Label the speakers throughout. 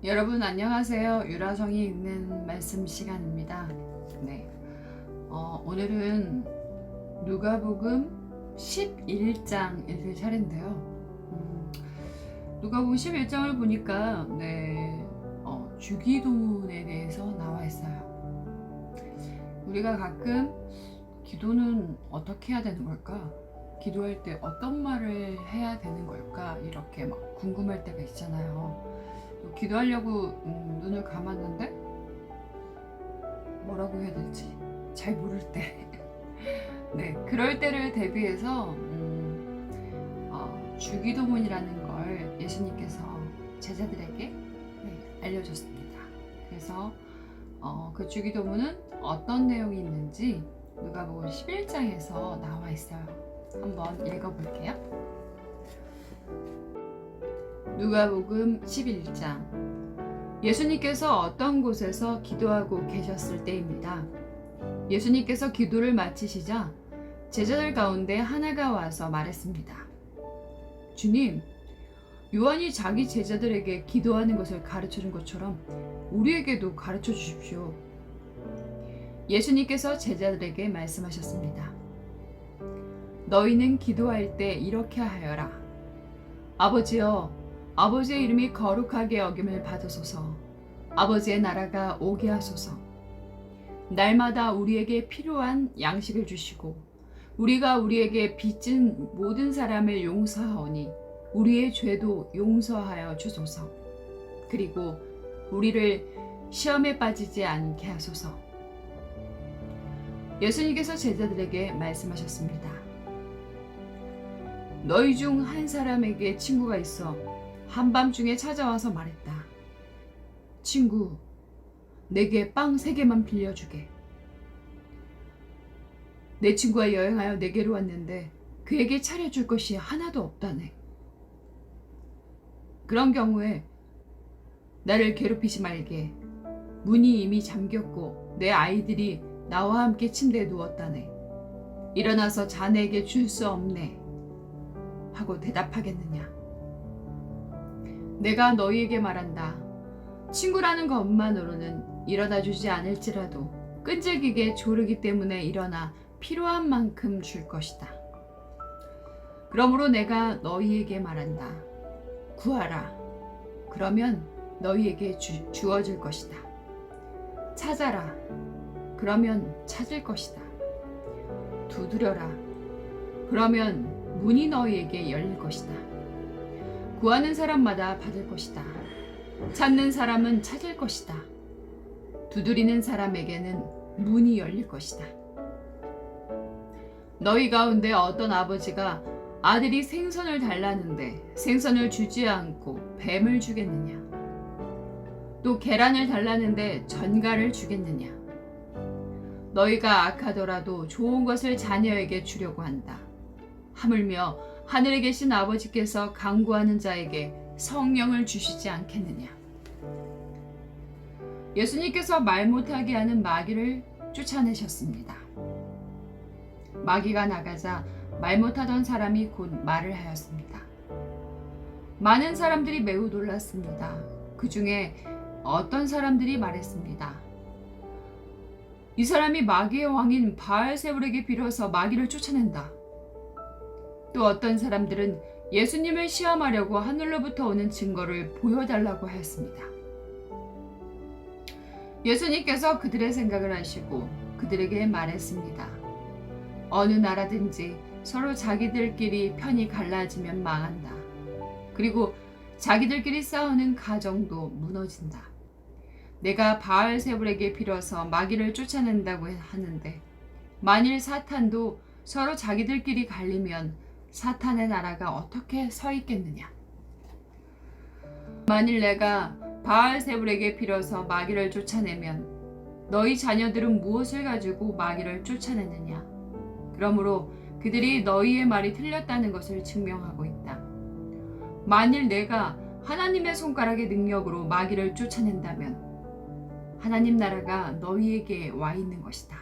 Speaker 1: 여러분 안녕하세요. 유라성이 읽는 말씀 시간입니다. 네, 오늘은 누가복음 11장 읽을 차례인데요. 누가복음 11장을 보니까 주기도문에 대해서 나와 있어요. 우리가 가끔 기도는 어떻게 해야 되는 걸까? 기도할 때 어떤 말을 해야 되는 걸까? 이렇게 막 궁금할 때가 있잖아요. 기도하려고 눈을 감았는데 뭐라고 해야 될지 잘 모를 때 네, 그럴 때를 대비해서 주기도문이라는 걸 예수님께서 제자들에게 알려줬습니다. 그래서 그 주기도문은 어떤 내용이 있는지 누가복음 11장에서 나와 있어요. 한번 읽어볼게요. 누가복음 11장. 예수님께서 어떤 곳에서 기도하고 계셨을 때입니다. 예수님께서 기도를 마치시자 제자들 가운데 하나가 와서 말했습니다. 주님, 요한이 자기 제자들에게 기도하는 것을 가르쳐준 것처럼 우리에게도 가르쳐 주십시오. 예수님께서 제자들에게 말씀하셨습니다. 너희는 기도할 때 이렇게 하여라. 아버지여, 아버지의 이름이 거룩하게 여김을 받으소서. 아버지의 나라가 오게 하소서. 날마다 우리에게 필요한 양식을 주시고 우리가 우리에게 빚진 모든 사람을 용서하오니 우리의 죄도 용서하여 주소서. 그리고 우리를 시험에 빠지지 않게 하소서. 예수님께서 제자들에게 말씀하셨습니다. 너희 중 한 사람에게 친구가 있어 한밤중에 찾아와서 말했다. 친구, 내게 빵 3개만 빌려주게. 내 친구가 여행하여 내게로 왔는데 그에게 차려줄 것이 하나도 없다네. 그런 경우에 나를 괴롭히지 말게. 문이 이미 잠겼고 내 아이들이 나와 함께 침대에 누웠다네. 일어나서 자네에게 줄 수 없네. 하고 대답하겠느냐. 내가 너희에게 말한다. 친구라는 것만으로는 일어나 주지 않을지라도 끈질기게 조르기 때문에 일어나 필요한 만큼 줄 것이다. 그러므로 내가 너희에게 말한다. 구하라. 그러면 너희에게 주어질 것이다. 찾아라. 그러면 찾을 것이다. 두드려라. 그러면 문이 너희에게 열릴 것이다. 구하는 사람마다 받을 것이다. 찾는 사람은 찾을 것이다. 두드리는 사람에게는 문이 열릴 것이다. 너희 가운데 어떤 아버지가 아들이 생선을 달라는데 생선을 주지 않고 뱀을 주겠느냐? 또 계란을 달라는데 전갈을 주겠느냐? 너희가 악하더라도 좋은 것을 자녀에게 주려고 한다. 하물며 하늘에 계신 아버지께서 간구하는 자에게 성령을 주시지 않겠느냐. 예수님께서 말 못하게 하는 마귀를 쫓아내셨습니다. 마귀가 나가자 말 못하던 사람이 곧 말을 하였습니다. 많은 사람들이 매우 놀랐습니다. 그 중에 어떤 사람들이 말했습니다. 이 사람이 마귀의 왕인 바알세불에게 빌어서 마귀를 쫓아낸다. 또 어떤 사람들은 예수님을 시험하려고 하늘로부터 오는 증거를 보여달라고 하였습니다. 예수님께서 그들의 생각을 아시고 그들에게 말했습니다. 어느 나라든지 서로 자기들끼리 편이 갈라지면 망한다. 그리고 자기들끼리 싸우는 가정도 무너진다. 내가 바알세불에게 빌어서 마귀를 쫓아낸다고 하는데 만일 사탄도 서로 자기들끼리 갈리면 사탄의 나라가 어떻게 서 있겠느냐? 만일 내가 바알세불에게 빌어서 마귀를 쫓아내면 너희 자녀들은 무엇을 가지고 마귀를 쫓아내느냐? 그러므로 그들이 너희의 말이 틀렸다는 것을 증명하고 있다. 만일 내가 하나님의 손가락의 능력으로 마귀를 쫓아낸다면 하나님 나라가 너희에게 와 있는 것이다.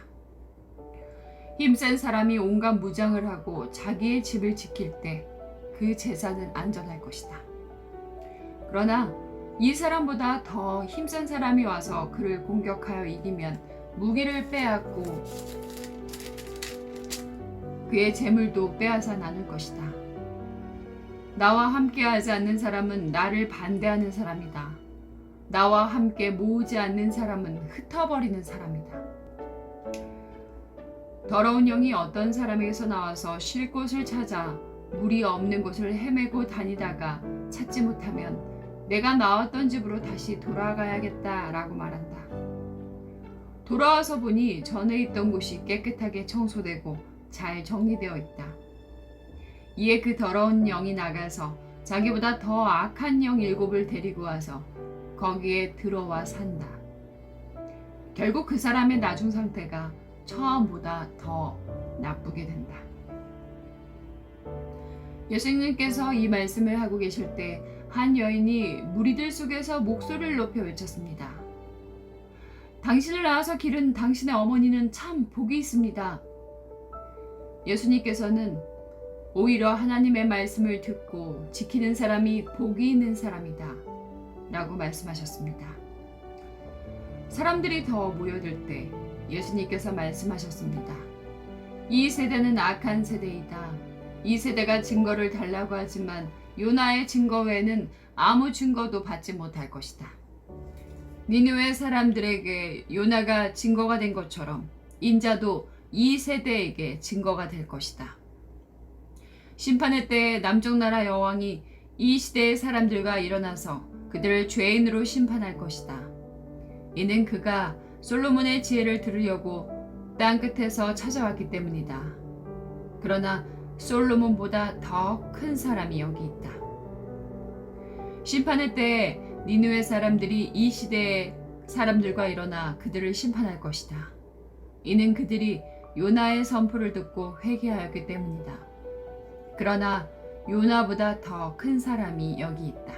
Speaker 1: 힘센 사람이 온갖 무장을 하고 자기의 집을 지킬 때 그 재산은 안전할 것이다. 그러나 이 사람보다 더 힘센 사람이 와서 그를 공격하여 이기면 무기를 빼앗고 그의 재물도 빼앗아 나눌 것이다. 나와 함께하지 않는 사람은 나를 반대하는 사람이다. 나와 함께 모으지 않는 사람은 흩어버리는 사람이다. 더러운 영이 어떤 사람에게서 나와서 쉴 곳을 찾아 물이 없는 곳을 헤매고 다니다가 찾지 못하면 내가 나왔던 집으로 다시 돌아가야겠다라고 말한다. 돌아와서 보니 전에 있던 곳이 깨끗하게 청소되고 잘 정리되어 있다. 이에 그 더러운 영이 나가서 자기보다 더 악한 영 7을 데리고 와서 거기에 들어와 산다. 결국 그 사람의 나중 상태가 처음보다 더 나쁘게 된다. 예수님께서 이 말씀을 하고 계실 때 한 여인이 무리들 속에서 목소리를 높여 외쳤습니다. 당신을 낳아서 기른 당신의 어머니는 참 복이 있습니다. 예수님께서는 오히려 하나님의 말씀을 듣고 지키는 사람이 복이 있는 사람이다 라고 말씀하셨습니다. 사람들이 더 모여들 때 예수님께서 말씀하셨습니다. 이 세대는 악한 세대이다. 이 세대가 증거를 달라고 하지만 요나의 증거 외에는 아무 증거도 받지 못할 것이다. 니느웨 사람들에게 요나가 증거가 된 것처럼 인자도 이 세대에게 증거가 될 것이다. 심판의 때에 남쪽 나라 여왕이 이 시대의 사람들과 일어나서 그들을 죄인으로 심판할 것이다. 이는 그가 솔로몬의 지혜를 들으려고 땅 끝에서 찾아왔기 때문이다. 그러나 솔로몬보다 더 큰 사람이 여기 있다. 심판의 때에 니느웨 사람들이 이 시대의 사람들과 일어나 그들을 심판할 것이다. 이는 그들이 요나의 선포를 듣고 회개하였기 때문이다. 그러나 요나보다 더 큰 사람이 여기 있다.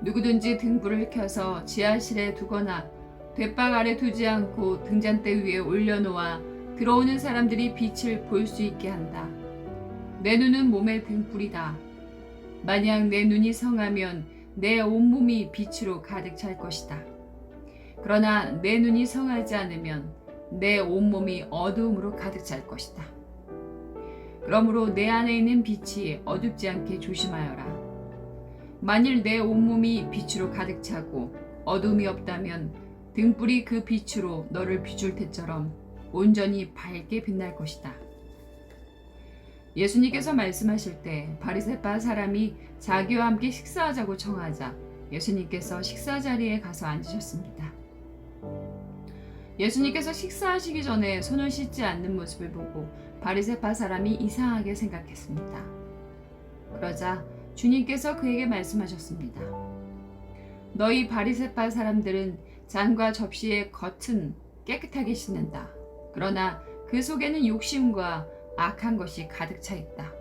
Speaker 1: 누구든지 등불을 켜서 지하실에 두거나 돛박 아래 두지 않고 등잔대 위에 올려놓아 들어오는 사람들이 빛을 볼 수 있게 한다. 내 눈은 몸의 등불이다. 만약 내 눈이 성하면 내 온몸이 빛으로 가득 찰 것이다. 그러나 내 눈이 성하지 않으면 내 온몸이 어두움으로 가득 찰 것이다. 그러므로 내 안에 있는 빛이 어둡지 않게 조심하여라. 만일 내 온몸이 빛으로 가득 차고 어둠이 없다면 등불이 그 빛으로 너를 비출 때처럼 온전히 밝게 빛날 것이다. 예수님께서 말씀하실 때 바리새파 사람이 자기와 함께 식사하자고 청하자 예수님께서 식사 자리에 가서 앉으셨습니다. 예수님께서 식사하시기 전에 손을 씻지 않는 모습을 보고 바리새파 사람이 이상하게 생각했습니다. 그러자 주님께서 그에게 말씀하셨습니다. 너희 바리새파 사람들은 잔과 접시의 겉은 깨끗하게 씻는다. 그러나 그 속에는 욕심과 악한 것이 가득 차 있다.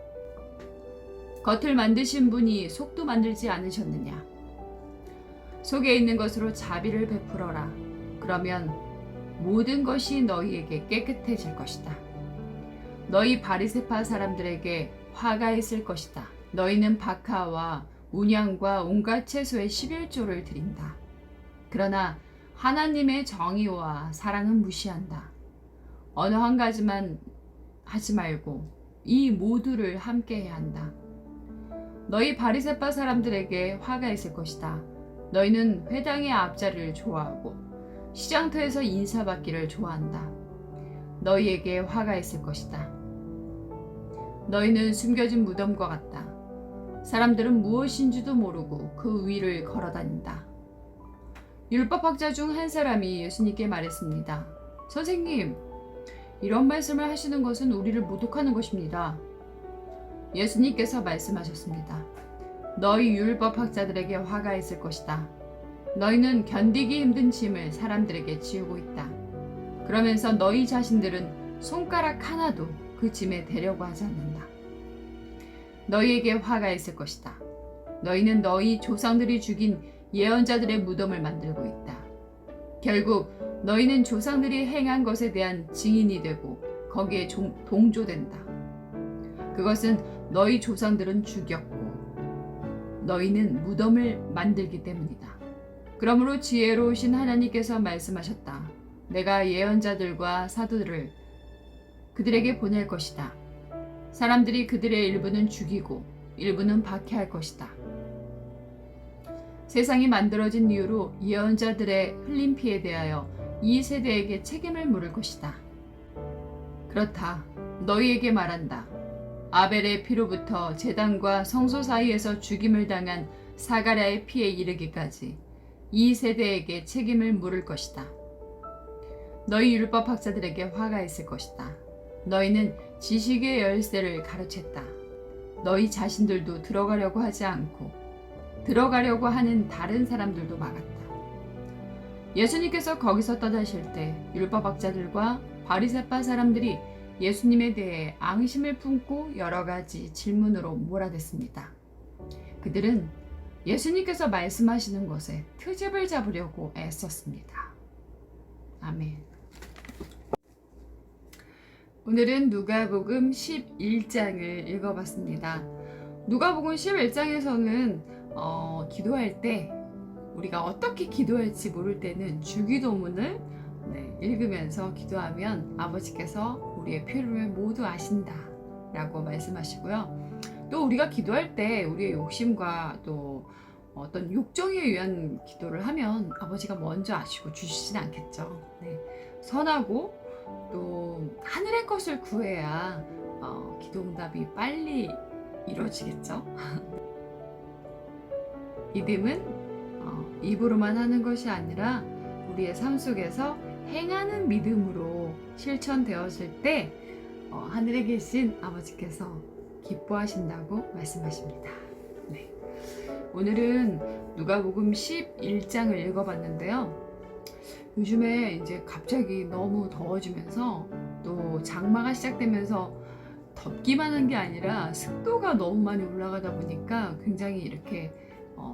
Speaker 1: 겉을 만드신 분이 속도 만들지 않으셨느냐? 속에 있는 것으로 자비를 베풀어라. 그러면 모든 것이 너희에게 깨끗해질 것이다. 너희 바리새파 사람들에게 화가 있을 것이다. 너희는 박하와 운양과 온갖 채소의 11조를 드린다. 그러나 하나님의 정의와 사랑은 무시한다. 어느 한 가지만 하지 말고 이 모두를 함께 해야 한다. 너희 바리새파 사람들에게 화가 있을 것이다. 너희는 회당의 앞자리를 좋아하고 시장터에서 인사받기를 좋아한다. 너희에게 화가 있을 것이다. 너희는 숨겨진 무덤과 같다. 사람들은 무엇인지도 모르고 그 위를 걸어다닌다. 율법학자 중 한 사람이 예수님께 말했습니다. 선생님, 이런 말씀을 하시는 것은 우리를 모독하는 것입니다. 예수님께서 말씀하셨습니다. 너희 율법학자들에게 화가 있을 것이다. 너희는 견디기 힘든 짐을 사람들에게 지우고 있다. 그러면서 너희 자신들은 손가락 하나도 그 짐에 대려고 하지 않는다. 너희에게 화가 있을 것이다. 너희는 너희 조상들이 죽인 예언자들의 무덤을 만들고 있다. 결국 너희는 조상들이 행한 것에 대한 증인이 되고 거기에 동조된다. 그것은 너희 조상들은 죽였고 너희는 무덤을 만들기 때문이다. 그러므로 지혜로우신 하나님께서 말씀하셨다. 내가 예언자들과 사도들을 그들에게 보낼 것이다. 사람들이 그들의 일부는 죽이고 일부는 박해할 것이다. 세상이 만들어진 이후로 예언자들의 흘린 피에 대하여 이 세대에게 책임을 물을 것이다. 그렇다. 너희에게 말한다. 아벨의 피로부터 제단과 성소 사이에서 죽임을 당한 사가랴의 피에 이르기까지 이 세대에게 책임을 물을 것이다. 너희 율법 학자들에게 화가 있을 것이다. 너희는 지식의 열쇠를 가르쳤다. 너희 자신들도 들어가려고 하지 않고 들어가려고 하는 다른 사람들도 막았다. 예수님께서 거기서 떠나실 때 율법학자들과 바리새파 사람들이 예수님에 대해 앙심을 품고 여러 가지 질문으로 몰아댔습니다. 그들은 예수님께서 말씀하시는 것에 트집을 잡으려고 애썼습니다. 아멘. 오늘은 누가복음 11장을 읽어봤습니다. 누가복음 11장에서는 기도할 때 우리가 어떻게 기도할지 모를 때는 주기도문을 읽으면서 기도하면 아버지께서 우리의 필요를 모두 아신다 라고 말씀하시고요. 또 우리가 기도할 때 우리의 욕심과 또 어떤 욕정에 의한 기도를 하면 아버지가 먼저 아시고 주시진 않겠죠. 선하고 또 하늘의 것을 구해야 기도 응답이 빨리 이루어지겠죠. 믿음은 입으로만 하는 것이 아니라 우리의 삶 속에서 행하는 믿음으로 실천되었을 때 하늘에 계신 아버지께서 기뻐하신다고 말씀하십니다. 오늘은 누가복음 11장을 읽어봤는데요. 요즘에 이제 갑자기 너무 더워지면서 또 장마가 시작되면서 덥기만 한 게 아니라 습도가 너무 많이 올라가다 보니까 굉장히 이렇게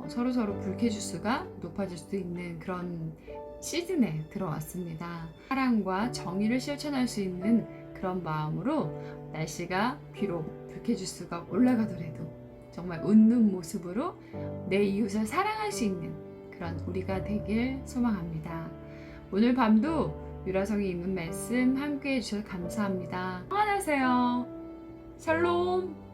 Speaker 1: 서로서로 불쾌지수가 높아질 수 있는 그런 시즌에 들어왔습니다. 사랑과 정의를 실천할 수 있는 그런 마음으로 날씨가 비록 불쾌지수가 올라가더라도 정말 웃는 모습으로 내 이웃을 사랑할 수 있는 그런 우리가 되길 소망합니다. 오늘 밤도 유라성이 읽는 말씀 함께 해주셔서 감사합니다. 평안하세요. 샬롬.